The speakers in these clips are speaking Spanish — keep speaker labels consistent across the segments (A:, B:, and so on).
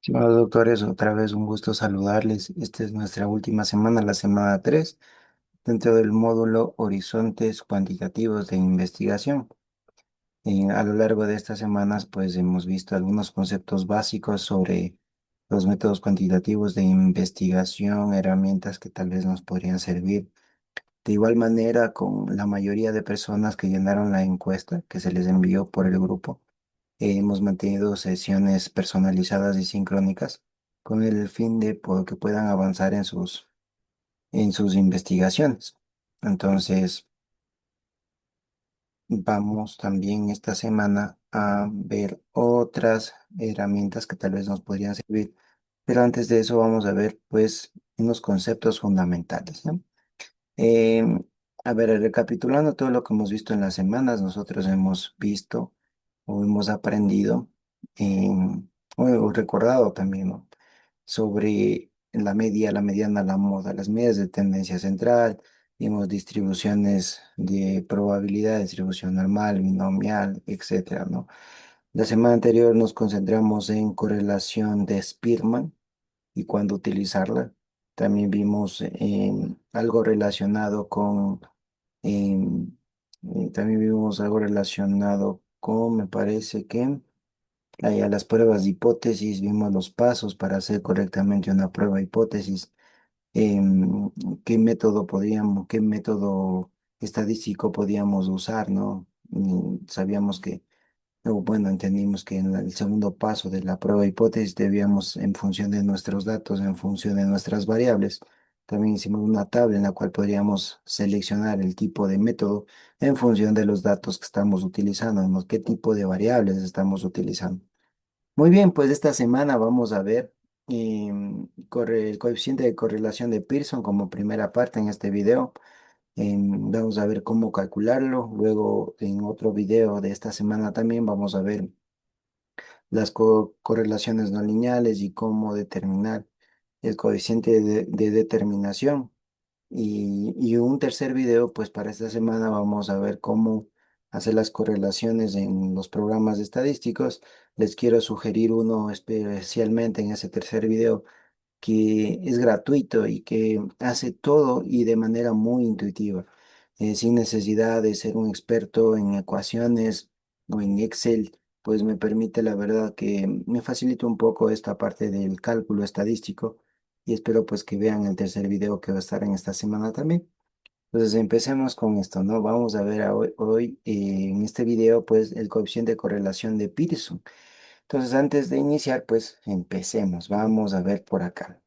A: Estimados doctores, otra vez un gusto saludarles. Esta es nuestra última semana, la semana 3 dentro del módulo Horizontes Cuantitativos de Investigación. A lo largo de estas semanas, pues hemos visto algunos conceptos básicos sobre los métodos cuantitativos de investigación, herramientas que tal vez nos podrían servir. De igual manera, con la mayoría de personas que llenaron la encuesta que se les envió por el grupo. Hemos mantenido sesiones personalizadas y sincrónicas con el fin de que puedan avanzar en sus investigaciones. Entonces, vamos también esta semana a ver otras herramientas que tal vez nos podrían servir. Pero antes de eso vamos a ver pues unos conceptos fundamentales, ¿no? Em, a ver, recapitulando todo lo que hemos visto en las semanas, nosotros hemos visto o hemos aprendido o recordado también, ¿no? Sobre la media, la mediana, la moda, las medidas de tendencia central, vimos distribuciones de probabilidad, distribución normal, binomial, etcétera, ¿no? La semana anterior nos concentramos en correlación de Spearman y cuándo utilizarla. También vimos algo relacionado con, em, también vimos algo relacionado con, me parece que, a las pruebas de hipótesis, vimos los pasos para hacer correctamente una prueba de hipótesis, em, qué método estadístico podíamos usar, ¿no? Sabíamos que bueno, entendimos que en el segundo paso de la prueba de hipótesis debíamos, en función de nuestros datos, en función de nuestras variables, también hicimos una tabla en la cual podríamos seleccionar el tipo de método en función de los datos que estamos utilizando, ¿no? ¿Qué tipo de variables estamos utilizando? Muy bien, pues esta semana vamos a ver el coeficiente de correlación de Pearson como primera parte en este video. Vamos a ver cómo calcularlo. Luego, en otro video de esta semana también vamos a ver las correlaciones no lineales y cómo determinar el coeficiente de determinación. Y un tercer video, pues para esta semana vamos a ver cómo hacer las correlaciones en los programas estadísticos. Les quiero sugerir uno especialmente en ese tercer video que es gratuito y que hace todo y de manera muy intuitiva, sin necesidad de ser un experto en ecuaciones o en Excel, pues me permite la verdad que me facilita un poco esta parte del cálculo estadístico y espero pues que vean el tercer video que va a estar en esta semana también. Entonces empecemos con esto, ¿no? Vamos a ver hoy en este video pues el coeficiente de correlación de Pearson. Entonces antes de iniciar pues empecemos, vamos a ver por acá.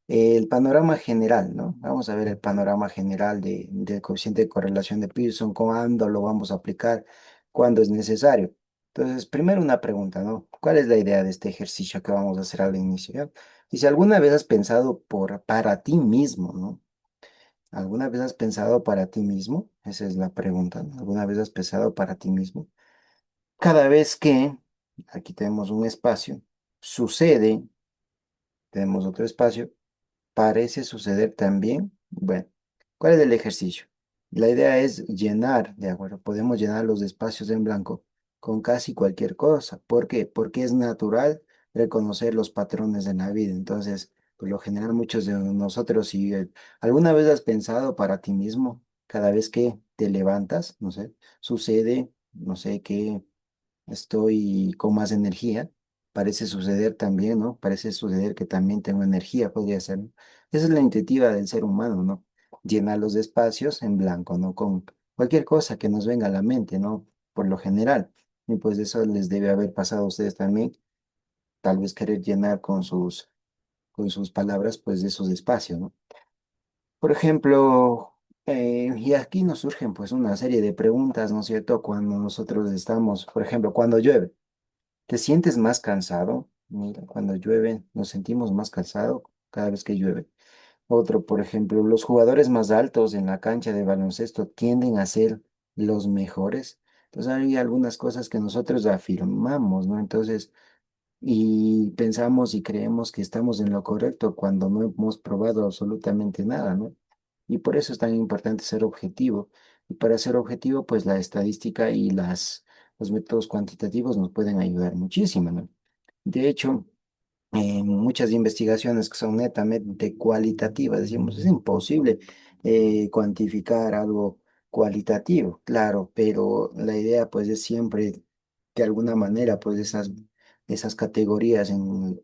A: El panorama general, ¿no? Vamos a ver el panorama general del coeficiente de correlación de Pearson, cuándo lo vamos a aplicar, cuándo es necesario. Entonces, primero una pregunta, ¿no? ¿Cuál es la idea de este ejercicio que vamos a hacer al inicio, ya? Y si alguna vez has pensado para ti mismo, ¿no? ¿Alguna vez has pensado para ti mismo? Esa es la pregunta, ¿no? ¿Alguna vez has pensado para ti mismo? Cada vez que, aquí tenemos un espacio, sucede, tenemos otro espacio, parece suceder también. Bueno, ¿cuál es el ejercicio? La idea es llenar, ¿de acuerdo? Podemos llenar los espacios en blanco con casi cualquier cosa. ¿Por qué? Porque es natural reconocer los patrones de la vida. Entonces, por lo general, muchos de nosotros, si alguna vez has pensado para ti mismo, cada vez que te levantas, no sé, sucede, no sé, que estoy con más energía. Parece suceder también, ¿no? Parece suceder que también tengo energía, podría ser, ¿no? Esa es la intuitiva del ser humano, ¿no? Llenar los espacios en blanco, ¿no? Con cualquier cosa que nos venga a la mente, ¿no? Por lo general. Y pues eso les debe haber pasado a ustedes también, tal vez querer llenar con sus palabras, pues, de esos espacios, ¿no? Por ejemplo, y aquí nos surgen, pues, una serie de preguntas, ¿no es cierto? Cuando nosotros estamos, por ejemplo, cuando llueve. ¿Te sientes más cansado? Mira, cuando llueve nos sentimos más cansados cada vez que llueve. Otro, por ejemplo, los jugadores más altos en la cancha de baloncesto tienden a ser los mejores. Entonces hay algunas cosas que nosotros afirmamos, ¿no? Entonces, y pensamos y creemos que estamos en lo correcto cuando no hemos probado absolutamente nada, ¿no? Y por eso es tan importante ser objetivo. Y para ser objetivo, pues la estadística y los métodos cuantitativos nos pueden ayudar muchísimo, ¿no? De hecho, muchas investigaciones que son netamente cualitativas. Decimos, es imposible cuantificar algo cualitativo, claro, pero la idea pues es siempre, de alguna manera, pues esas categorías,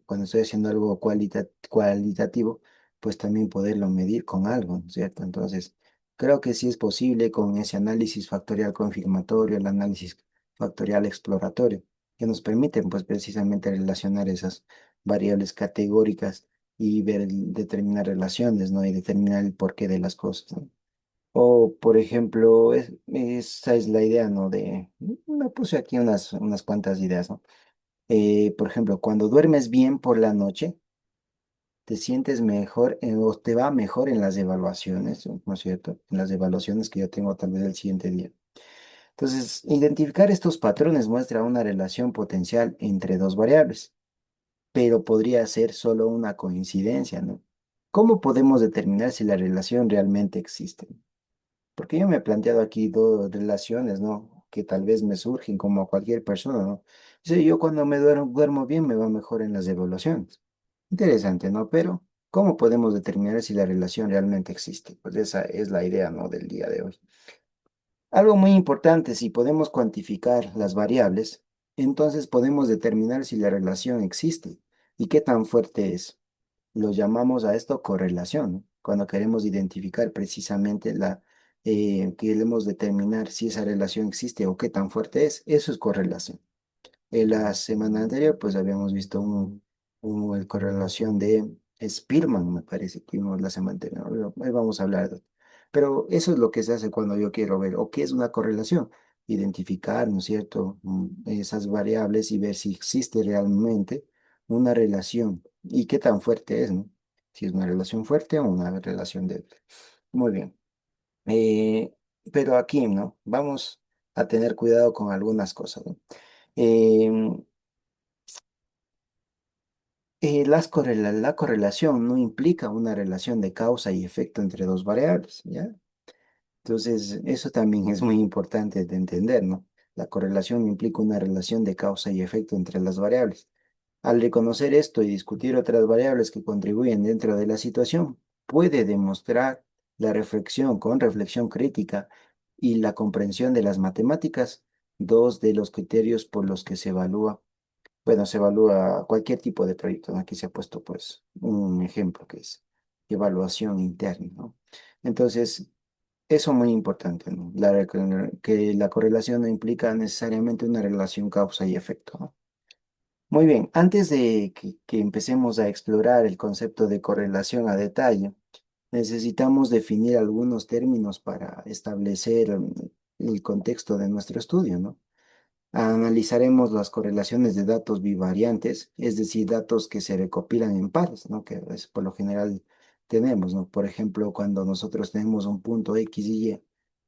A: cuando estoy haciendo algo cualitativo, pues también poderlo medir con algo, ¿no es cierto? Entonces, creo que sí es posible con ese análisis factorial confirmatorio, el análisis factorial exploratorio, que nos permiten pues precisamente relacionar esas variables categóricas y ver, determinar relaciones, ¿no? Y determinar el porqué de las cosas, ¿no? O, por ejemplo, esa es la idea, ¿no? Me puse aquí unas cuantas ideas, ¿no? Por ejemplo, cuando duermes bien por la noche, te sientes mejor o te va mejor en las evaluaciones, ¿no es cierto? En las evaluaciones que yo tengo tal vez el siguiente día. Entonces, identificar estos patrones muestra una relación potencial entre dos variables, pero podría ser solo una coincidencia, ¿no? ¿Cómo podemos determinar si la relación realmente existe? Porque yo me he planteado aquí dos relaciones, ¿no? Que tal vez me surgen como a cualquier persona, ¿no? Dice, yo cuando duermo bien me va mejor en las evaluaciones. Interesante, ¿no? Pero, ¿cómo podemos determinar si la relación realmente existe? Pues esa es la idea, ¿no? Del día de hoy. Algo muy importante, si podemos cuantificar las variables, entonces podemos determinar si la relación existe y qué tan fuerte es. Lo llamamos a esto correlación, ¿no? Cuando queremos identificar precisamente queremos determinar si esa relación existe o qué tan fuerte es, eso es correlación. En la semana anterior, pues habíamos visto correlación de Spearman, me parece que vimos la semana anterior. Ahí vamos a hablar de. Pero eso es lo que se hace cuando yo quiero ver, o qué es una correlación. Identificar, ¿no es cierto?, esas variables y ver si existe realmente una relación y qué tan fuerte es, ¿no? Si es una relación fuerte o una relación débil. Muy bien. Eh, pero aquí, ¿no? Vamos a tener cuidado con algunas cosas, ¿no? Em, la correlación no implica una relación de causa y efecto entre dos variables, ¿ya? Entonces, eso también es muy importante de entender, ¿no? La correlación implica una relación de causa y efecto entre las variables. Al reconocer esto y discutir otras variables que contribuyen dentro de la situación, puede demostrar la reflexión con reflexión crítica y la comprensión de las matemáticas, dos de los criterios por los que se evalúa, bueno, se evalúa cualquier tipo de proyecto, ¿no? Aquí se ha puesto pues un ejemplo que es evaluación interna, ¿no? Entonces, eso es muy importante, ¿no? Que la correlación no implica necesariamente una relación causa y efecto, ¿no? Muy bien, antes de que empecemos a explorar el concepto de correlación a detalle, necesitamos definir algunos términos para establecer el contexto de nuestro estudio, ¿no? Analizaremos las correlaciones de datos bivariantes, es decir, datos que se recopilan en pares, ¿no? Que es por lo general tenemos, ¿no? Por ejemplo, cuando nosotros tenemos un punto X y Y,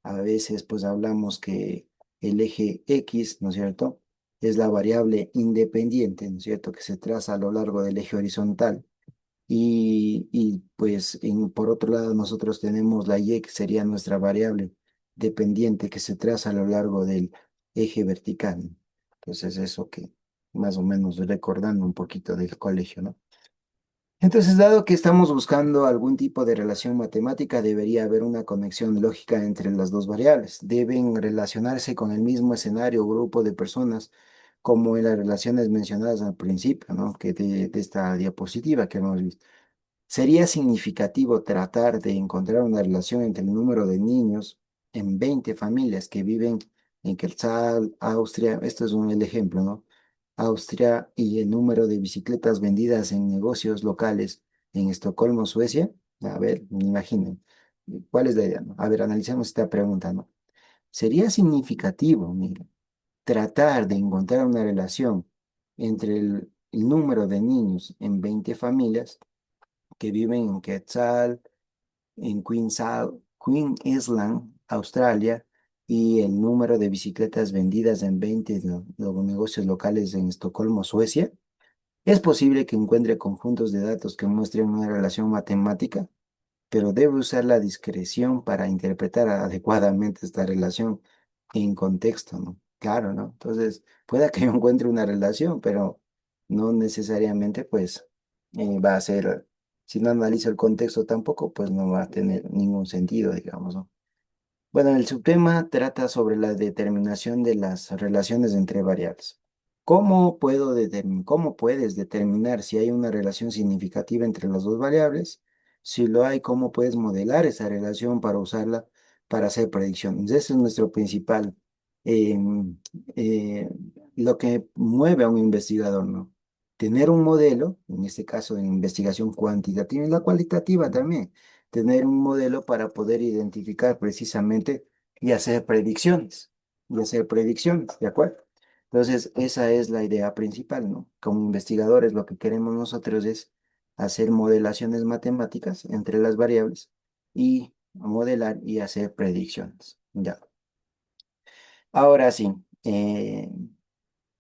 A: a veces pues hablamos que el eje X, ¿no es cierto?, es la variable independiente, ¿no es cierto?, que se traza a lo largo del eje horizontal. Pues por otro lado nosotros tenemos la Y, que sería nuestra variable dependiente que se traza a lo largo del eje vertical. Entonces eso que más o menos recordando un poquito del colegio, ¿no? Entonces, dado que estamos buscando algún tipo de relación matemática, debería haber una conexión lógica entre las dos variables. Deben relacionarse con el mismo escenario o grupo de personas, como en las relaciones mencionadas al principio, ¿no? Que de esta diapositiva que hemos visto. Sería significativo tratar de encontrar una relación entre el número de niños en 20 familias que viven en Quetzal, Austria. Esto es el ejemplo, ¿no? Austria, y el número de bicicletas vendidas en negocios locales en Estocolmo, Suecia. A ver, imaginen. ¿Cuál es la idea, no? A ver, analicemos esta pregunta, ¿no? Sería significativo, mira, tratar de encontrar una relación entre el número de niños en 20 familias que viven en Quetzal, en Queen Island, Australia, y el número de bicicletas vendidas en 20 los negocios locales en Estocolmo, Suecia. Es posible que encuentre conjuntos de datos que muestren una relación matemática, pero debe usar la discreción para interpretar adecuadamente esta relación en contexto, ¿no? Claro, ¿no? Entonces, pueda que yo encuentre una relación, pero no necesariamente, pues, va a ser, si no analizo el contexto tampoco, pues no va a tener ningún sentido, digamos, ¿no? Bueno, el subtema trata sobre la determinación de las relaciones entre variables. ¿Cómo puedes determinar si hay una relación significativa entre las dos variables? Si lo hay, ¿cómo puedes modelar esa relación para usarla para hacer predicciones? Ese es nuestro principal, em, eh, lo que mueve a un investigador, ¿no? Tener un modelo, en este caso de investigación cuantitativa y la cualitativa también, tener un modelo para poder identificar precisamente y hacer predicciones, ¿de acuerdo? Entonces, esa es la idea principal, ¿no? Como investigadores, lo que queremos nosotros es hacer modelaciones matemáticas entre las variables y modelar y hacer predicciones. Ya. Ahora sí,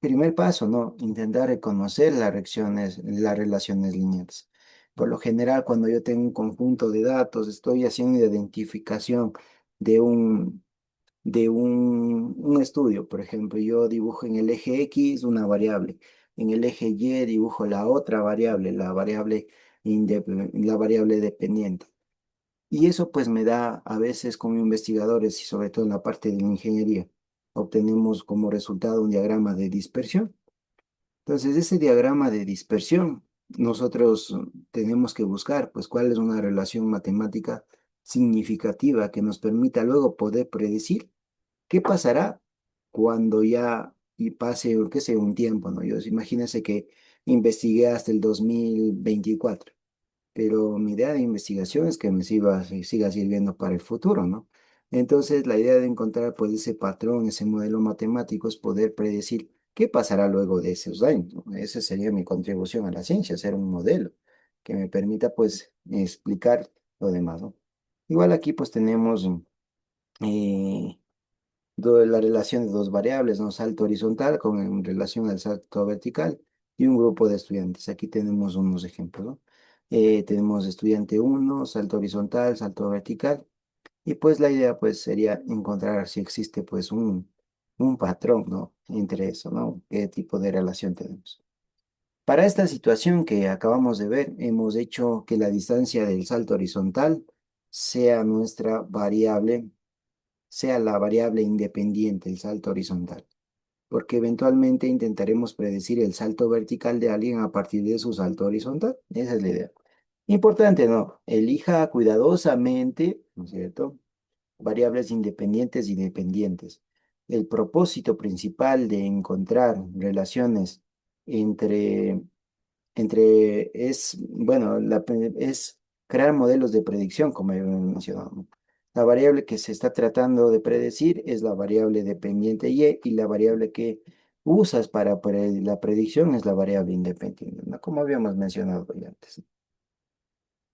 A: primer paso, ¿no? Intentar reconocer las relaciones lineales. Por lo general, cuando yo tengo un conjunto de datos, estoy haciendo identificación de un estudio. Por ejemplo, yo dibujo en el eje X una variable, en el eje Y dibujo la otra variable, la variable dependiente. Y eso pues me da a veces como investigadores y sobre todo en la parte de la ingeniería, obtenemos como resultado un diagrama de dispersión. Entonces, ese diagrama de dispersión, nosotros tenemos que buscar, pues, cuál es una relación matemática significativa que nos permita luego poder predecir qué pasará cuando ya y pase, qué sé, un tiempo, ¿no? Imagínense que investigué hasta el 2024, pero mi idea de investigación es que siga sirviendo para el futuro, ¿no? Entonces, la idea de encontrar pues ese patrón, ese modelo matemático es poder predecir qué pasará luego de esos años, ¿no? Esa sería mi contribución a la ciencia, hacer un modelo que me permita pues explicar lo demás, ¿no? Igual aquí pues tenemos eh, la relación de dos variables, ¿no? Salto horizontal en relación al salto vertical y un grupo de estudiantes. Aquí tenemos unos ejemplos, ¿no? Tenemos estudiante uno, salto horizontal, salto vertical, y pues la idea pues sería encontrar si existe pues un patrón, ¿no? Entre eso, ¿no? ¿Qué tipo de relación tenemos? Para esta situación que acabamos de ver, hemos hecho que la distancia del salto horizontal sea nuestra variable, sea la variable independiente, el salto horizontal, porque eventualmente intentaremos predecir el salto vertical de alguien a partir de su salto horizontal. Esa es la idea. Importante, ¿no? Elija cuidadosamente, ¿no es cierto? Variables independientes y dependientes. El propósito principal de encontrar relaciones entre bueno, es crear modelos de predicción, como he mencionado, ¿no? La variable que se está tratando de predecir es la variable dependiente y la variable que usas para la predicción es la variable independiente, ¿no? Como habíamos mencionado ya antes.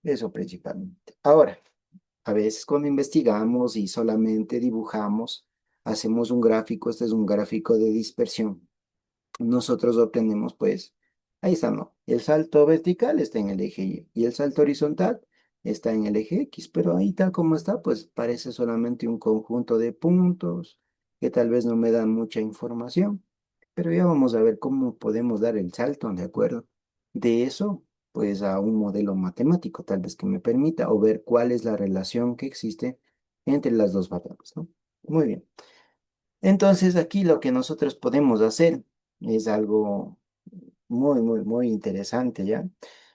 A: Eso principalmente. Ahora, a veces cuando investigamos y solamente dibujamos, hacemos un gráfico, este es un gráfico de dispersión, nosotros obtenemos, pues, ahí está, ¿no? El salto vertical está en el eje Y y el salto horizontal está en el eje X, pero ahí tal como está, pues parece solamente un conjunto de puntos que tal vez no me dan mucha información, pero ya vamos a ver cómo podemos dar el salto, ¿de acuerdo? De eso, pues, a un modelo matemático, tal vez que me permita, o ver cuál es la relación que existe entre las dos variables, ¿no? Muy bien. Entonces aquí lo que nosotros podemos hacer es algo muy interesante, ¿ya?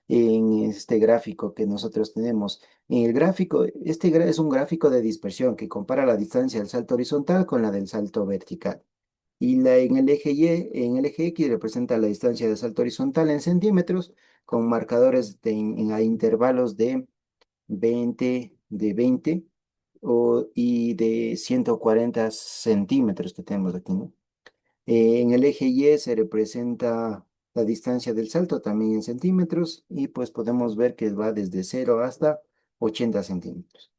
A: En este gráfico que nosotros tenemos. En el gráfico, es un gráfico de dispersión que compara la distancia del salto horizontal con la del salto vertical. Y en el eje Y, en el eje X representa la distancia del salto horizontal en centímetros con marcadores a intervalos de 20 y de 140 centímetros que tenemos aquí, ¿no? En el eje Y se representa la distancia del salto también en centímetros y pues podemos ver que va desde 0 hasta 80 centímetros.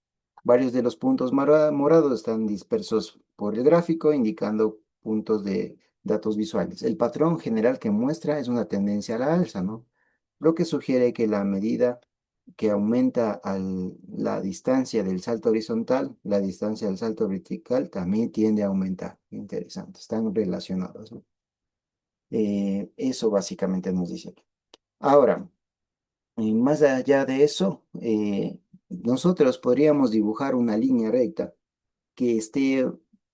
A: Varios de los puntos morados están dispersos por el gráfico, indicando puntos de datos visuales. El patrón general que muestra es una tendencia a la alza, ¿no? Lo que sugiere que la medida que aumenta la distancia del salto horizontal, la distancia del salto vertical también tiende a aumentar. Interesante, están relacionados, ¿no? Eso básicamente nos dice aquí. Ahora, Y más allá de eso, nosotros podríamos dibujar una línea recta que esté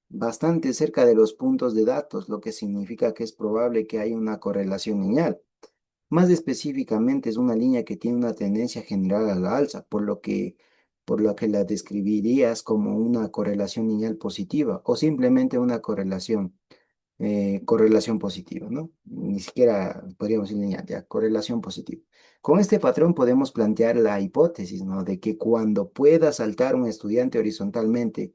A: bastante cerca de los puntos de datos, lo que significa que es probable que haya una correlación lineal. Más específicamente, es una línea que tiene una tendencia general a la alza, por lo que la describirías como una correlación lineal positiva o simplemente una correlación positiva, ¿no? Ni siquiera podríamos decir lineal, ya, correlación positiva. Con este patrón podemos plantear la hipótesis, ¿no? De que cuando pueda saltar un estudiante horizontalmente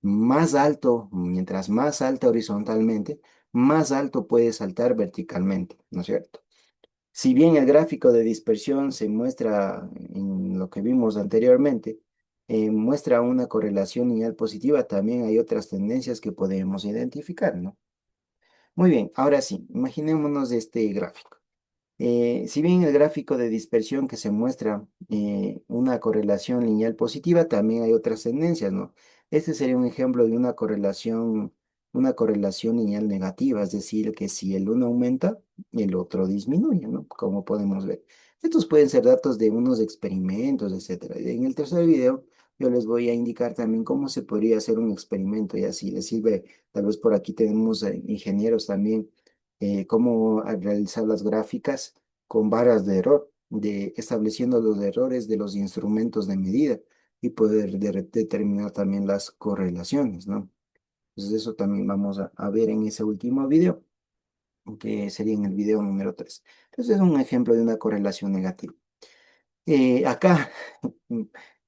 A: más alto, mientras más alta horizontalmente, más alto puede saltar verticalmente, ¿no es cierto? Si bien el gráfico de dispersión se muestra en lo que vimos anteriormente, muestra una correlación lineal positiva, también hay otras tendencias que podemos identificar, ¿no? Muy bien, ahora sí, imaginémonos este gráfico. Si bien el gráfico de dispersión que se muestra una correlación lineal positiva, también hay otras tendencias, ¿no? Este sería un ejemplo de una correlación lineal negativa, es decir, que si el uno aumenta, el otro disminuye, ¿no? Como podemos ver. Estos pueden ser datos de unos experimentos, etcétera. En el tercer video, yo les voy a indicar también cómo se podría hacer un experimento y así les sirve. Tal vez por aquí tenemos ingenieros también cómo realizar las gráficas con varas de error, estableciendo los errores de los instrumentos de medida y poder determinar también las correlaciones, ¿no? Entonces eso también vamos a ver en ese último video, que sería en el video número 3. Entonces es un ejemplo de una correlación negativa. Acá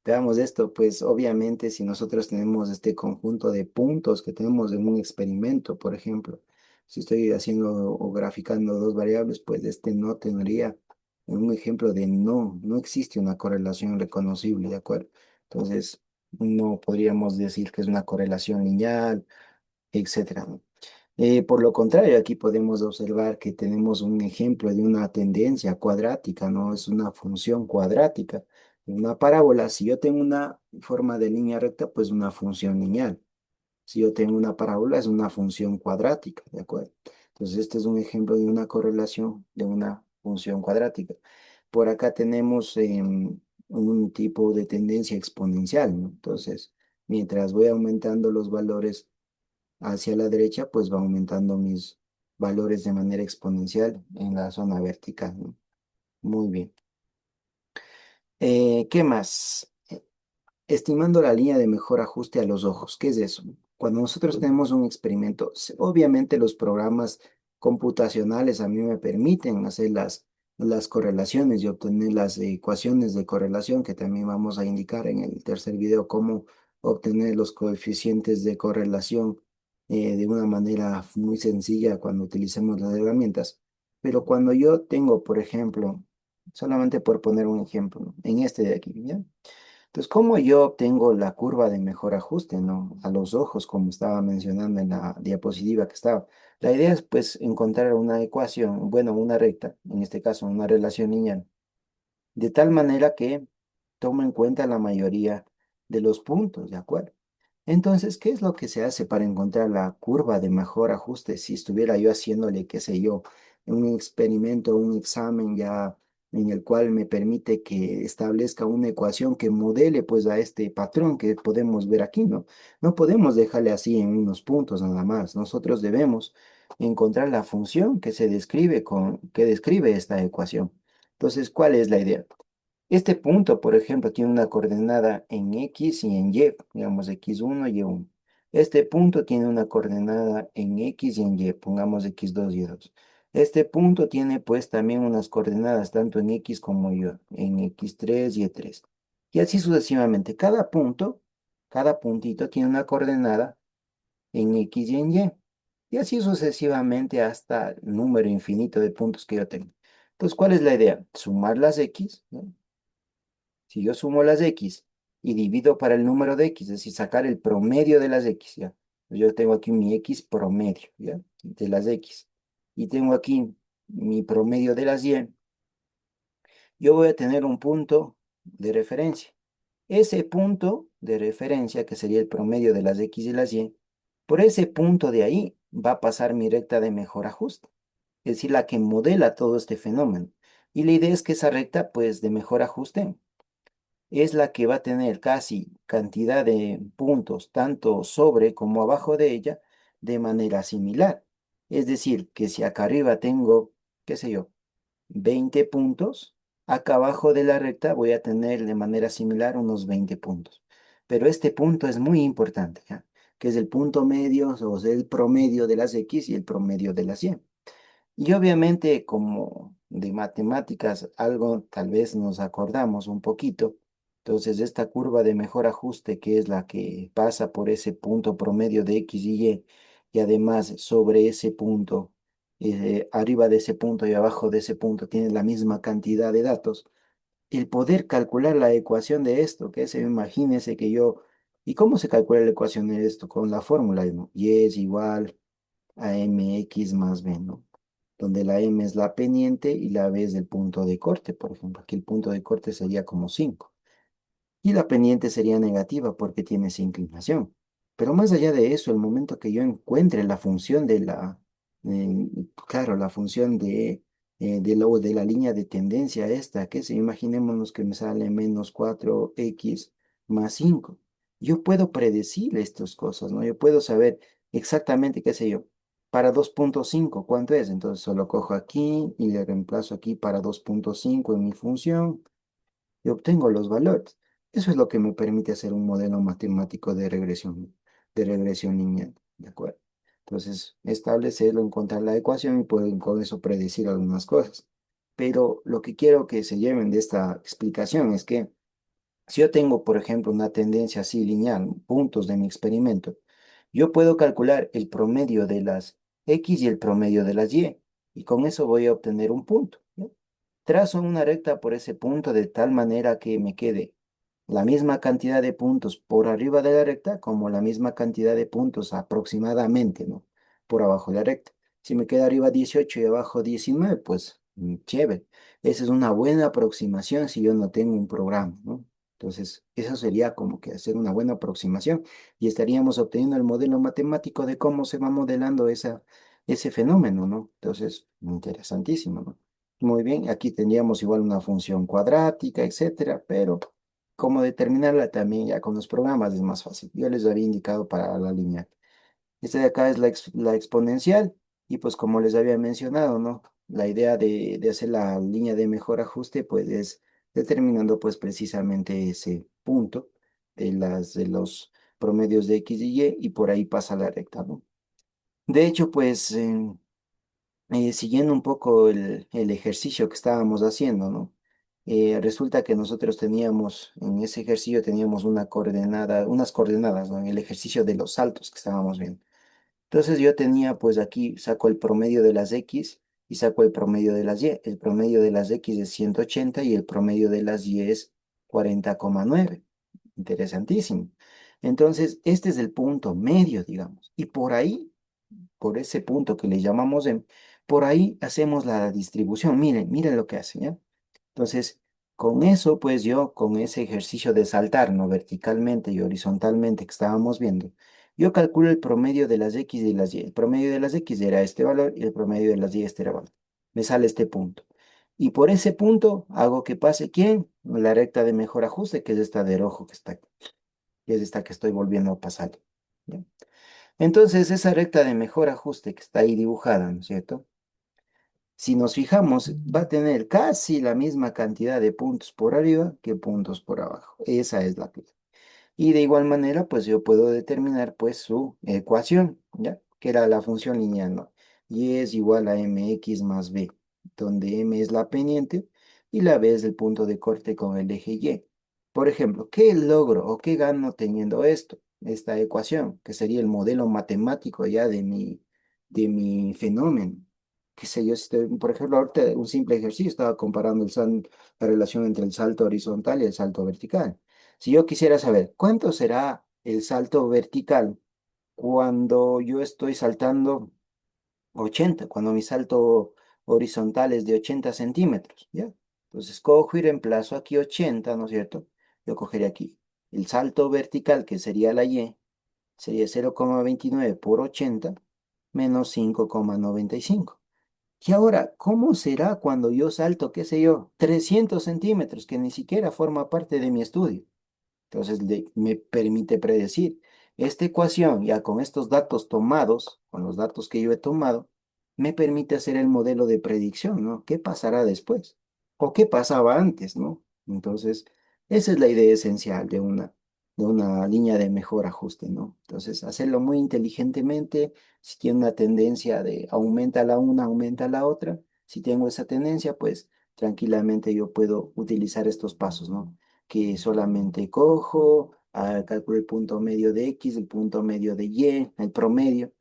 A: veamos esto, pues obviamente si nosotros tenemos este conjunto de puntos que tenemos en un experimento, por ejemplo, si estoy haciendo o graficando dos variables, pues este no tendría un ejemplo de no existe una correlación reconocible, ¿de acuerdo? Entonces, no podríamos decir que es una correlación lineal, etcétera, ¿no? Por lo contrario, aquí podemos observar que tenemos un ejemplo de una tendencia cuadrática, ¿no? Es una función cuadrática. Una parábola, si yo tengo una forma de línea recta, pues una función lineal. Si yo tengo una parábola, es una función cuadrática, ¿de acuerdo? Entonces, este es un ejemplo de una correlación de una función cuadrática. Por acá tenemos un tipo de tendencia exponencial, ¿no? Entonces, mientras voy aumentando los valores hacia la derecha, pues va aumentando mis valores de manera exponencial en la zona vertical, ¿no? Muy bien. ¿Qué más? Estimando la línea de mejor ajuste a los ojos. ¿Qué es eso? Cuando nosotros tenemos un experimento, obviamente los programas computacionales a mí me permiten hacer las correlaciones y obtener las ecuaciones de correlación que también vamos a indicar en el tercer video, cómo obtener los coeficientes de correlación de una manera muy sencilla cuando utilicemos las herramientas. Pero cuando yo tengo, por ejemplo, solamente por poner un ejemplo, ¿no? En este de aquí, ¿ya? Entonces, ¿cómo yo obtengo la curva de mejor ajuste, ¿no? A los ojos, como estaba mencionando en la diapositiva que estaba. La idea es, pues, encontrar una ecuación, bueno, una recta, en este caso, una relación lineal, de tal manera que tome en cuenta la mayoría de los puntos, ¿de acuerdo? Entonces, ¿qué es lo que se hace para encontrar la curva de mejor ajuste? Si estuviera yo haciéndole, qué sé yo, un experimento, un examen ya en el cual me permite que establezca una ecuación que modele pues a este patrón que podemos ver aquí, ¿no? No podemos dejarle así en unos puntos nada más. Nosotros debemos encontrar la función que se describe que describe esta ecuación. Entonces, ¿cuál es la idea? Este punto, por ejemplo, tiene una coordenada en X y en Y, digamos X1 y Y1. Este punto tiene una coordenada en X y en Y, pongamos X2 y Y2. Este punto tiene pues también unas coordenadas tanto en X como Y, en X3 y Y3. Y así sucesivamente. Cada puntito tiene una coordenada en X y en Y. Y así sucesivamente hasta el número infinito de puntos que yo tengo. Entonces, ¿cuál es la idea? Sumar las X, ¿no? Si yo sumo las X y divido para el número de X, es decir, sacar el promedio de las X, ¿ya? Yo tengo aquí mi X promedio, ¿ya? De las X. Y tengo aquí mi promedio de las Y. Yo voy a tener un punto de referencia. Ese punto de referencia, que sería el promedio de las X y las Y, por ese punto de ahí va a pasar mi recta de mejor ajuste, es decir, la que modela todo este fenómeno. Y la idea es que esa recta, pues, de mejor ajuste es la que va a tener casi cantidad de puntos, tanto sobre como abajo de ella, de manera similar. Es decir, que si acá arriba tengo, qué sé yo, 20 puntos, acá abajo de la recta voy a tener de manera similar unos 20 puntos. Pero este punto es muy importante, ¿ya? Que es el punto medio, o sea, el promedio de las X y el promedio de las Y. Y obviamente, como de matemáticas, algo tal vez nos acordamos un poquito. Entonces, esta curva de mejor ajuste, que es la que pasa por ese punto promedio de X y además sobre ese punto, arriba de ese punto y abajo de ese punto, tiene la misma cantidad de datos. El poder calcular la ecuación de esto, que es, imagínese que yo, ¿y cómo se calcula la ecuación de esto? Con la fórmula, ¿no? Y es igual a mx más b, ¿no? Donde la m es la pendiente y la b es el punto de corte, por ejemplo. Aquí el punto de corte sería como 5. Y la pendiente sería negativa porque tiene esa inclinación. Pero más allá de eso, el momento que yo encuentre la función claro, la función de la línea de tendencia esta, que si imaginémonos que me sale menos 4x más 5, yo puedo predecir estas cosas, ¿no? Yo puedo saber exactamente, qué sé yo, para 2,5 ¿cuánto es? Entonces solo cojo aquí y le reemplazo aquí para 2,5 en mi función y obtengo los valores. Eso es lo que me permite hacer un modelo matemático de regresión lineal, ¿de acuerdo? Entonces, establecerlo, encontrar la ecuación y poder con eso predecir algunas cosas. Pero lo que quiero que se lleven de esta explicación es que si yo tengo, por ejemplo, una tendencia así lineal, puntos de mi experimento, yo puedo calcular el promedio de las X y el promedio de las Y, y con eso voy a obtener un punto, ¿ya? Trazo una recta por ese punto de tal manera que me quede la misma cantidad de puntos por arriba de la recta como la misma cantidad de puntos aproximadamente, ¿no? Por abajo de la recta. Si me queda arriba 18 y abajo 19, pues chévere. Esa es una buena aproximación si yo no tengo un programa, ¿no? Entonces, eso sería como que hacer una buena aproximación y estaríamos obteniendo el modelo matemático de cómo se va modelando ese fenómeno, ¿no? Entonces, interesantísimo, ¿no? Muy bien, aquí tendríamos igual una función cuadrática, etcétera, pero cómo determinarla también ya con los programas es más fácil. Yo les había indicado para la lineal. Esta de acá es la exponencial y pues como les había mencionado, ¿no? La idea de hacer la línea de mejor ajuste pues es determinando pues precisamente ese punto de los promedios de X y Y y por ahí pasa la recta, ¿no? De hecho, pues siguiendo un poco el ejercicio que estábamos haciendo, ¿no? Resulta que nosotros teníamos, en ese ejercicio teníamos unas coordenadas, ¿no? En el ejercicio de los saltos que estábamos viendo. Entonces yo tenía, pues aquí saco el promedio de las X y saco el promedio de las Y. El promedio de las X es 180 y el promedio de las Y es 40,9. Interesantísimo. Entonces, este es el punto medio, digamos. Y por ese punto que le llamamos M, por ahí hacemos la distribución. Miren, miren lo que hace, ¿ya? Entonces, con eso, pues yo, con ese ejercicio de saltar, ¿no? Verticalmente y horizontalmente que estábamos viendo, yo calculo el promedio de las X y de las Y. El promedio de las X era este valor y el promedio de las Y este era valor. Me sale este punto. Y por ese punto hago que pase, ¿quién? La recta de mejor ajuste, que es esta de rojo que está aquí, que es esta que estoy volviendo a pasar. ¿Ya? Entonces, esa recta de mejor ajuste que está ahí dibujada, ¿no es cierto? Si nos fijamos, va a tener casi la misma cantidad de puntos por arriba que puntos por abajo. Esa es la clave. Y de igual manera, pues yo puedo determinar pues su ecuación, ¿ya? Que era la función lineal, ¿no? Y es igual a mx más b, donde m es la pendiente y la b es el punto de corte con el eje y. Por ejemplo, ¿qué logro o qué gano teniendo esto? Esta ecuación, que sería el modelo matemático ya de mi fenómeno. Qué sé yo, por ejemplo, ahorita un simple ejercicio estaba comparando la relación entre el salto horizontal y el salto vertical. Si yo quisiera saber cuánto será el salto vertical cuando yo estoy saltando 80, cuando mi salto horizontal es de 80 centímetros, ¿ya? Entonces cojo y reemplazo aquí 80, ¿no es cierto? Yo cogería aquí el salto vertical, que sería la Y, sería 0,29 por 80 menos 5,95. Y ahora, ¿cómo será cuando yo salto, qué sé yo, 300 centímetros, que ni siquiera forma parte de mi estudio? Entonces me permite predecir. Esta ecuación, ya con estos datos tomados, con los datos que yo he tomado, me permite hacer el modelo de predicción, ¿no? ¿Qué pasará después? ¿O qué pasaba antes, ¿no? Entonces, esa es la idea esencial de una línea de mejor ajuste, ¿no? Entonces, hacerlo muy inteligentemente. Si tiene una tendencia de aumenta la una, aumenta la otra. Si tengo esa tendencia, pues tranquilamente yo puedo utilizar estos pasos, ¿no? Que solamente cojo, calculo el punto medio de X, el punto medio de Y, el promedio,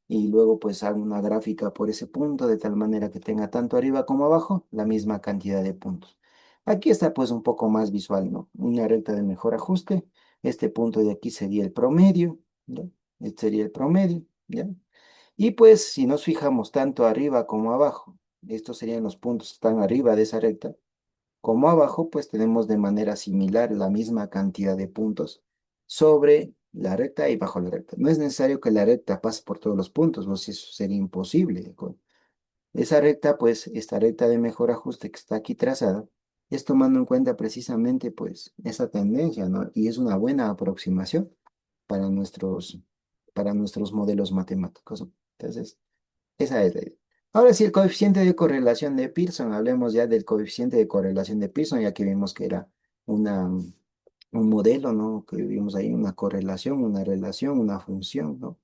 A: y luego pues hago una gráfica por ese punto de tal manera que tenga tanto arriba como abajo la misma cantidad de puntos. Aquí está pues un poco más visual, ¿no? Una recta de mejor ajuste. Este punto de aquí sería el promedio, ¿ya? Este sería el promedio, ¿ya? Y pues si nos fijamos tanto arriba como abajo, estos serían los puntos que están arriba de esa recta, como abajo, pues tenemos de manera similar la misma cantidad de puntos sobre la recta y bajo la recta. No es necesario que la recta pase por todos los puntos, no sé, eso sería imposible. ¿De acuerdo? Esa recta, pues, esta recta de mejor ajuste que está aquí trazada, es tomando en cuenta precisamente, pues, esa tendencia, ¿no? Y es una buena aproximación para para nuestros modelos matemáticos, ¿no? Entonces, esa es la idea. Ahora sí, el coeficiente de correlación de Pearson. Hablemos ya del coeficiente de correlación de Pearson, ya que vimos que era un modelo, ¿no? Que vimos ahí una correlación, una relación, una función, ¿no?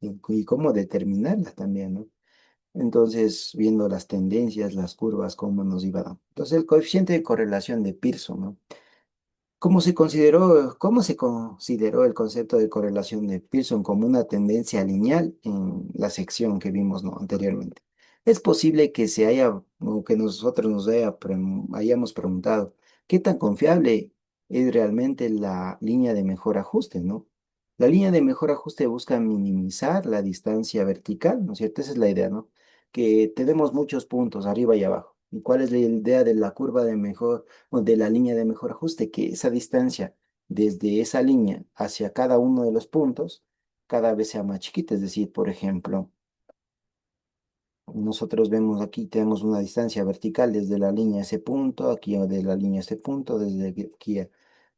A: Y cómo determinarla también, ¿no? Entonces, viendo las tendencias, las curvas, cómo nos iba dando. Entonces, el coeficiente de correlación de Pearson, ¿no? Cómo se consideró el concepto de correlación de Pearson como una tendencia lineal en la sección que vimos, ¿no? Anteriormente? Es posible que se haya, o que nosotros hayamos preguntado, ¿qué tan confiable es realmente la línea de mejor ajuste, ¿no? La línea de mejor ajuste busca minimizar la distancia vertical, ¿no es cierto? Esa es la idea, ¿no? Que tenemos muchos puntos arriba y abajo. ¿Y cuál es la idea de la curva de mejor o de la línea de mejor ajuste? Que esa distancia desde esa línea hacia cada uno de los puntos cada vez sea más chiquita. Es decir, por ejemplo, nosotros vemos aquí, tenemos una distancia vertical desde la línea a ese punto, aquí o de la línea a este punto, desde aquí a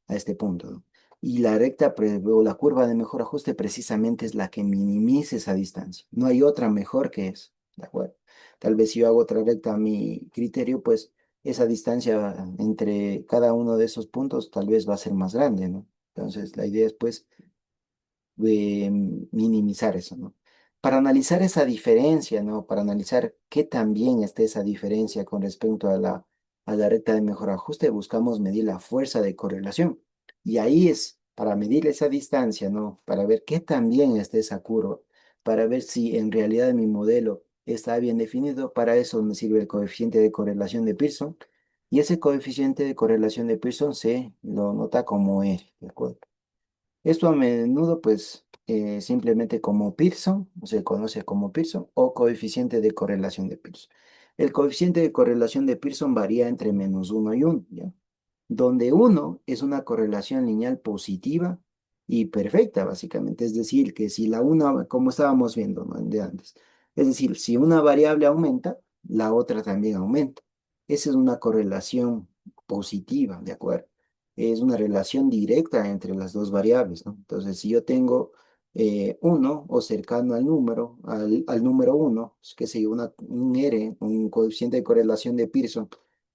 A: este punto, ¿no? Y la recta o la curva de mejor ajuste precisamente es la que minimiza esa distancia. No hay otra mejor que eso, ¿de acuerdo? Tal vez si yo hago otra recta a mi criterio, pues esa distancia entre cada uno de esos puntos tal vez va a ser más grande, ¿no? Entonces la idea es pues de minimizar eso, ¿no? Para analizar esa diferencia, ¿no? Para analizar qué tan bien está esa diferencia con respecto a la recta de mejor ajuste, buscamos medir la fuerza de correlación. Y ahí es para medir esa distancia, ¿no? Para ver qué tan bien está esa curva, para ver si en realidad mi modelo está bien definido. Para eso me sirve el coeficiente de correlación de Pearson. Y ese coeficiente de correlación de Pearson se lo nota como R, ¿de acuerdo? Esto a menudo, pues, simplemente como Pearson, se conoce como Pearson o coeficiente de correlación de Pearson. El coeficiente de correlación de Pearson varía entre -1 y 1, ¿ya? Donde uno es una correlación lineal positiva y perfecta, básicamente. Es decir, que si la una, como estábamos viendo, ¿no? De antes, es decir, si una variable aumenta, la otra también aumenta. Esa es una correlación positiva, ¿de acuerdo? Es una relación directa entre las dos variables, ¿no? Entonces, si yo tengo uno o cercano al número uno, que sé yo, un R, un coeficiente de correlación de Pearson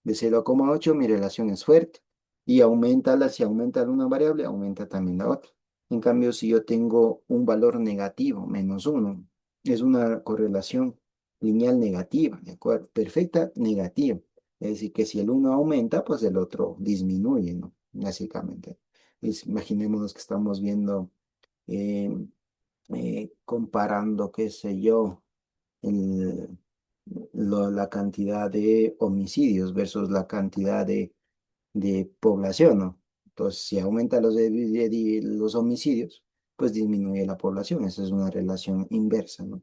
A: de 0,8, mi relación es fuerte. Y si aumenta una variable, aumenta también la otra. En cambio, si yo tengo un valor negativo, -1, es una correlación lineal negativa, ¿de acuerdo? Perfecta negativa. Es decir, que si el uno aumenta, pues el otro disminuye, ¿no? Básicamente. Imaginémonos que estamos viendo, eh, comparando, qué sé yo, el- la cantidad de homicidios versus la cantidad de población, ¿no? Entonces, si aumenta los homicidios, pues disminuye la población. Esa es una relación inversa, ¿no?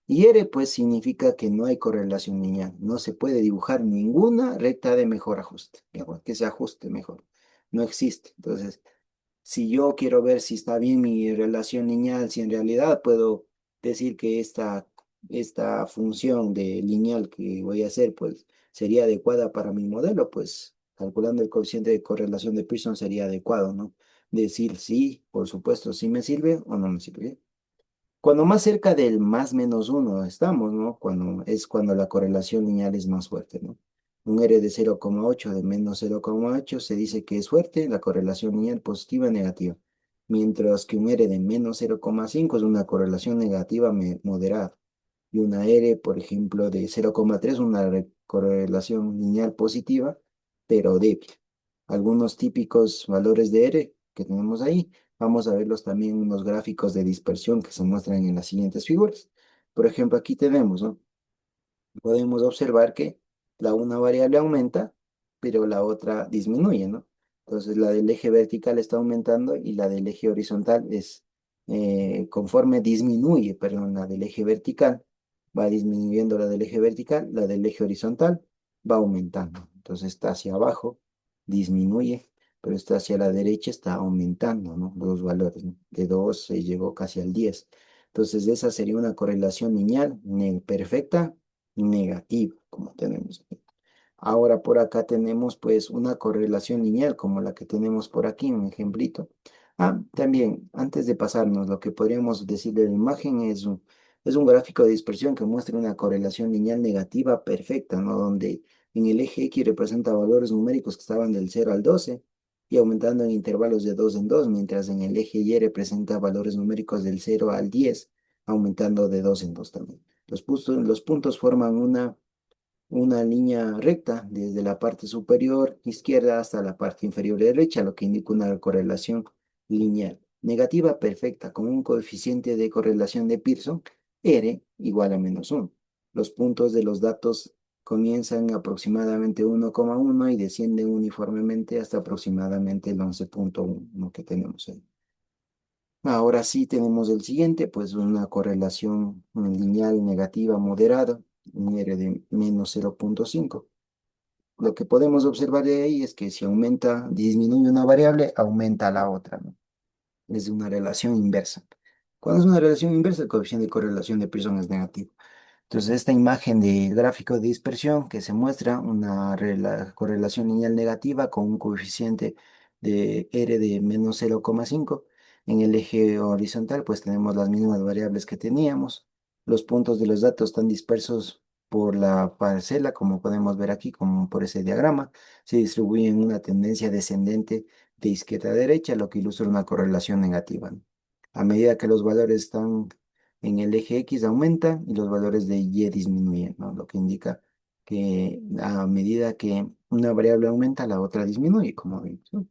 A: Y R, pues, significa que no hay correlación lineal. No se puede dibujar ninguna recta de mejor ajuste, digamos, que se ajuste mejor. No existe. Entonces, si yo quiero ver si está bien mi relación lineal, si en realidad puedo decir que esta esta función de lineal que voy a hacer, pues sería adecuada para mi modelo, pues calculando el coeficiente de correlación de Pearson sería adecuado, ¿no? Decir sí, por supuesto, si me sirve o no me sirve. Cuando más cerca del más menos uno estamos, ¿no? Cuando la correlación lineal es más fuerte, ¿no? Un R de 0,8 de menos 0,8 se dice que es fuerte, la correlación lineal positiva negativa. Mientras que un R de menos 0,5 es una correlación negativa moderada. Y una R, por ejemplo, de 0,3, una correlación lineal positiva, pero débil. Algunos típicos valores de R que tenemos ahí. Vamos a verlos también en unos gráficos de dispersión que se muestran en las siguientes figuras. Por ejemplo, aquí tenemos, ¿no? Podemos observar que la una variable aumenta, pero la otra disminuye, ¿no? Entonces la del eje vertical está aumentando y la del eje horizontal conforme disminuye, perdón, la del eje vertical, va disminuyendo la del eje vertical, la del eje horizontal va aumentando. Entonces está hacia abajo, disminuye, pero está hacia la derecha, está aumentando, ¿no? Los valores, ¿no? De 2 se llegó casi al 10. Entonces esa sería una correlación lineal perfecta negativo, como tenemos aquí. Ahora por acá tenemos pues una correlación lineal como la que tenemos por aquí, un ejemplito. También, antes de pasarnos, lo que podríamos decir de la imagen es un gráfico de dispersión que muestra una correlación lineal negativa perfecta, ¿no? Donde en el eje X representa valores numéricos que estaban del 0 al 12 y aumentando en intervalos de 2 en 2, mientras en el eje Y representa valores numéricos del 0 al 10, aumentando de 2 en 2 también. Los puntos forman una línea recta desde la parte superior izquierda hasta la parte inferior derecha, lo que indica una correlación lineal. Negativa perfecta con un coeficiente de correlación de Pearson, R igual a -1. Los puntos de los datos comienzan aproximadamente 1,1 y descienden uniformemente hasta aproximadamente el 11,1 que tenemos ahí. Ahora sí tenemos el siguiente, pues una correlación lineal negativa moderada, un R de -0,5. Lo que podemos observar de ahí es que si disminuye una variable, aumenta la otra, ¿no? Es una relación inversa. Cuando es una relación inversa, el coeficiente de correlación de Pearson es negativo. Entonces, esta imagen de gráfico de dispersión que se muestra una correlación lineal negativa con un coeficiente de R de -0,5. En el eje horizontal, pues tenemos las mismas variables que teníamos. Los puntos de los datos están dispersos por la parcela, como podemos ver aquí, como por ese diagrama. Se distribuyen en una tendencia descendente de izquierda a derecha, lo que ilustra una correlación negativa, ¿no? A medida que los valores están en el eje X aumenta y los valores de Y disminuyen, ¿no? Lo que indica que a medida que una variable aumenta, la otra disminuye, como vemos, ¿no?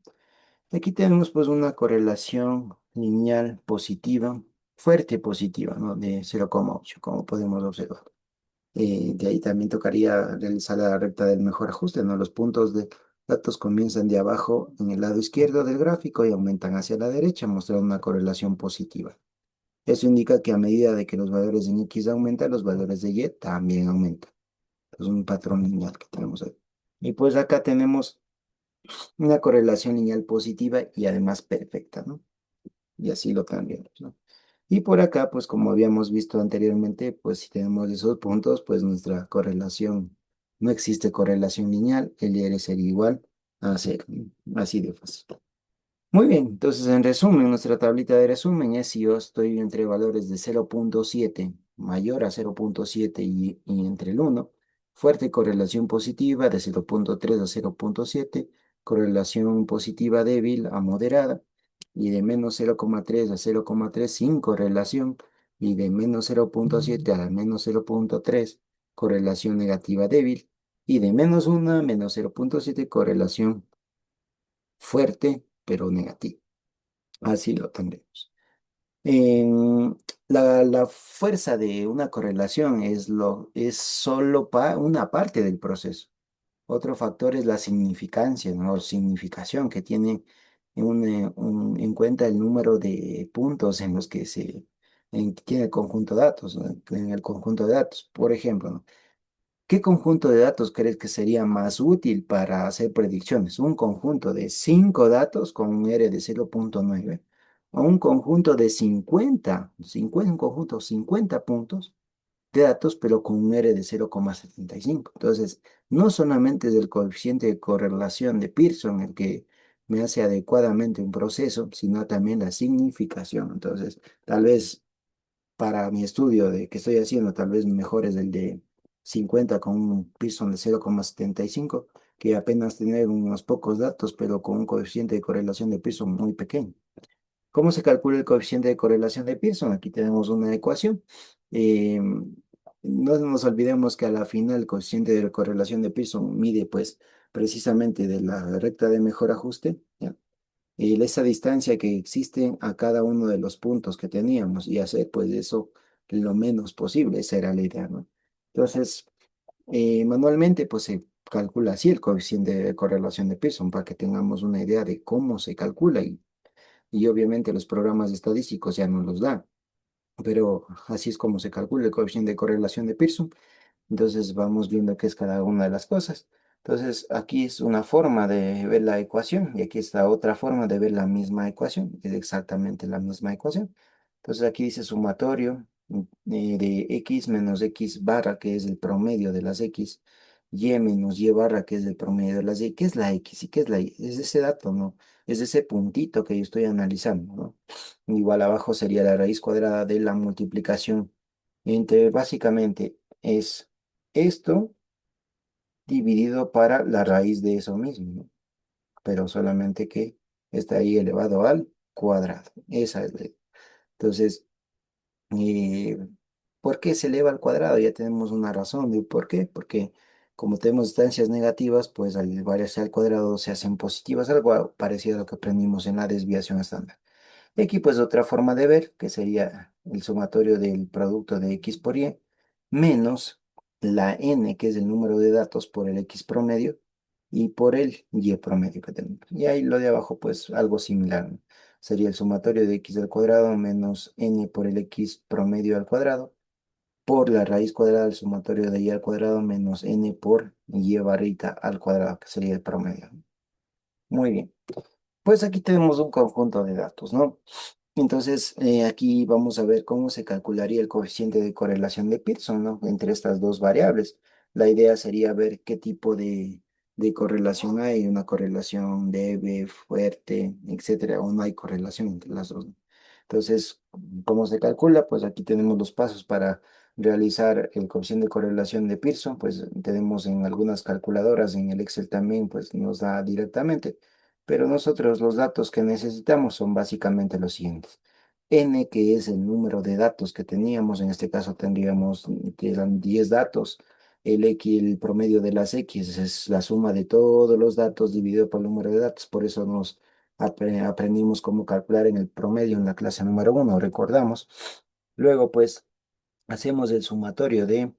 A: Aquí tenemos pues una correlación lineal positiva, fuerte positiva, ¿no? De 0,8, como podemos observar. De ahí también tocaría realizar la recta del mejor ajuste, ¿no? Los puntos de datos comienzan de abajo en el lado izquierdo del gráfico y aumentan hacia la derecha, mostrando una correlación positiva. Eso indica que a medida de que los valores en X aumentan, los valores de Y también aumentan. Es un patrón lineal que tenemos ahí. Y pues acá tenemos una correlación lineal positiva y además perfecta, ¿no? Y así lo cambiamos, ¿no? Y por acá, pues como habíamos visto anteriormente, pues si tenemos esos puntos, pues nuestra correlación, no existe correlación lineal, el Y sería igual a cero, ¿no? Así de fácil. Muy bien, entonces en resumen, nuestra tablita de resumen es si yo estoy entre valores de 0,7 mayor a 0,7 y entre el 1, fuerte correlación positiva de 0,3 a 0,7, correlación positiva débil a moderada, y de menos 0,3 a 0,3 sin correlación, y de menos 0,7 a menos 0,3, correlación negativa débil, y de -1 a menos 0,7, correlación fuerte pero negativa. Así lo tendremos. La fuerza de una correlación es solo una parte del proceso. Otro factor es la significancia, ¿no? O significación que tiene en cuenta el número de puntos en los que tiene el conjunto de datos, ¿no? En el conjunto de datos. Por ejemplo, ¿no? ¿Qué conjunto de datos crees que sería más útil para hacer predicciones? ¿Un conjunto de 5 datos con un R de 0,9 o un conjunto de 50 un conjunto de 50 puntos de datos, pero con un R de 0,75. Entonces, no solamente es el coeficiente de correlación de Pearson el que me hace adecuadamente un proceso, sino también la significación. Entonces, tal vez para mi estudio de que estoy haciendo, tal vez mejor es el de 50 con un Pearson de 0,75, que apenas tener unos pocos datos, pero con un coeficiente de correlación de Pearson muy pequeño. ¿Cómo se calcula el coeficiente de correlación de Pearson? Aquí tenemos una ecuación. Eh, no nos olvidemos que a la final el coeficiente de correlación de Pearson mide pues precisamente de la recta de mejor ajuste, ¿ya? Y esa distancia que existe a cada uno de los puntos que teníamos y hacer pues eso lo menos posible, esa era la idea, ¿no? Entonces, manualmente pues se calcula así el coeficiente de correlación de Pearson para que tengamos una idea de cómo se calcula y obviamente los programas estadísticos ya nos los dan, pero así es como se calcula el coeficiente de correlación de Pearson. Entonces vamos viendo qué es cada una de las cosas. Entonces aquí es una forma de ver la ecuación y aquí está otra forma de ver la misma ecuación. Es exactamente la misma ecuación. Entonces aquí dice sumatorio de x menos x barra, que es el promedio de las x, y menos y barra, que es el promedio de las y. ¿Qué es la x y qué es la y? Es ese dato, ¿no? Es ese puntito que yo estoy analizando, ¿no? Igual abajo sería la raíz cuadrada de la multiplicación entre básicamente es esto dividido para la raíz de eso mismo, ¿no? Pero solamente que está ahí elevado al cuadrado. Esa es la. Entonces, eh, ¿por qué se eleva al cuadrado? Ya tenemos una razón de por qué. Porque como tenemos distancias negativas, pues al variarse al cuadrado se hacen positivas, algo parecido a lo que aprendimos en la desviación estándar. Y aquí pues otra forma de ver, que sería el sumatorio del producto de x por y, menos la n, que es el número de datos por el x promedio, y por el y promedio que tenemos. Y ahí lo de abajo pues algo similar, ¿no? Sería el sumatorio de x al cuadrado menos n por el x promedio al cuadrado, por la raíz cuadrada del sumatorio de y al cuadrado menos n por y barrita al cuadrado, que sería el promedio. Muy bien. Pues aquí tenemos un conjunto de datos, ¿no? Entonces, aquí vamos a ver cómo se calcularía el coeficiente de correlación de Pearson, ¿no? Entre estas dos variables. La idea sería ver qué tipo de correlación hay, una correlación leve, fuerte, etcétera, o no hay correlación entre las dos, ¿no? Entonces, ¿cómo se calcula? Pues aquí tenemos los pasos para realizar el coeficiente de correlación de Pearson, pues tenemos en algunas calculadoras, en el Excel también, pues nos da directamente. Pero nosotros los datos que necesitamos son básicamente los siguientes. N, que es el número de datos que teníamos, en este caso tendríamos que eran 10 datos. El X, el promedio de las X es la suma de todos los datos dividido por el número de datos. Por eso nos aprendimos cómo calcular en el promedio en la clase número uno, recordamos. Luego, pues, hacemos el sumatorio de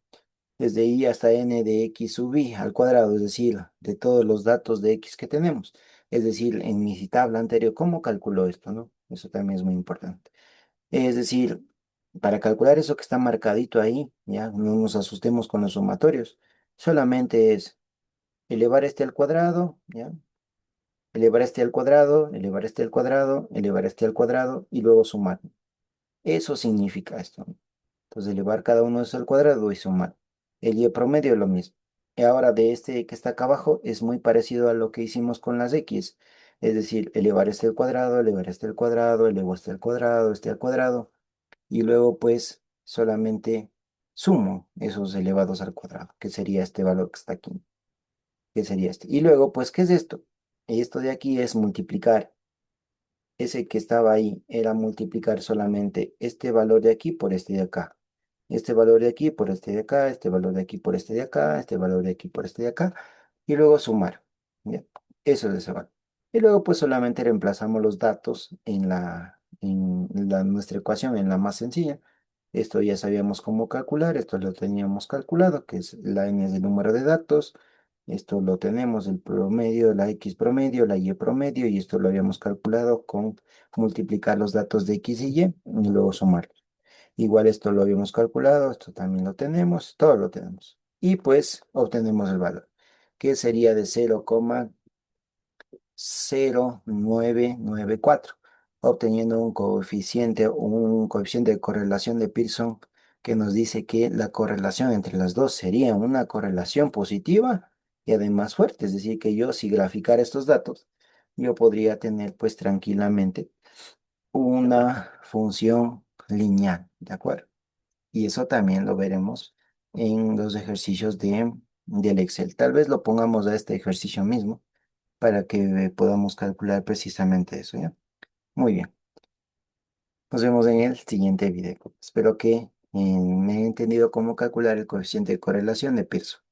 A: desde i hasta n de x sub i al cuadrado, es decir, de todos los datos de x que tenemos. Es decir, en mi tabla anterior, ¿cómo calculo esto, no? Eso también es muy importante. Es decir, para calcular eso que está marcadito ahí, ya no nos asustemos con los sumatorios. Solamente es elevar este al cuadrado, ya, elevar este al cuadrado, elevar este al cuadrado, elevar este al cuadrado y luego sumar. Eso significa esto, ¿no? Entonces, elevar cada uno de esos al cuadrado y sumar. El y promedio es lo mismo. Y ahora de este que está acá abajo es muy parecido a lo que hicimos con las x. Es decir, elevar este al cuadrado, elevar este al cuadrado, elevo este al cuadrado. Y luego pues solamente sumo esos elevados al cuadrado, que sería este valor que está aquí, que sería este. Y luego pues, ¿qué es esto? Esto de aquí es multiplicar. Ese que estaba ahí era multiplicar solamente este valor de aquí por este de acá. Este valor de aquí por este de acá, este valor de aquí por este de acá, este valor de aquí por este de acá, y luego sumar. ¿Ya? Eso es ese valor. Y luego pues solamente reemplazamos los datos en nuestra ecuación, en la más sencilla. Esto ya sabíamos cómo calcular, esto lo teníamos calculado, que es la n es el número de datos, esto lo tenemos, el promedio, la x promedio, la y promedio, y esto lo habíamos calculado con multiplicar los datos de x y luego sumar. Igual esto lo habíamos calculado, esto también lo tenemos, todo lo tenemos. Y pues obtenemos el valor, que sería de 0,0994, obteniendo un coeficiente de correlación de Pearson que nos dice que la correlación entre las dos sería una correlación positiva y además fuerte. Es decir, que yo si graficara estos datos, yo podría tener pues tranquilamente una función lineal, ¿de acuerdo? Y eso también lo veremos en los ejercicios del Excel. Tal vez lo pongamos a este ejercicio mismo para que podamos calcular precisamente eso, ¿ya? Muy bien. Nos vemos en el siguiente video. Espero que me hayan entendido cómo calcular el coeficiente de correlación de Pearson.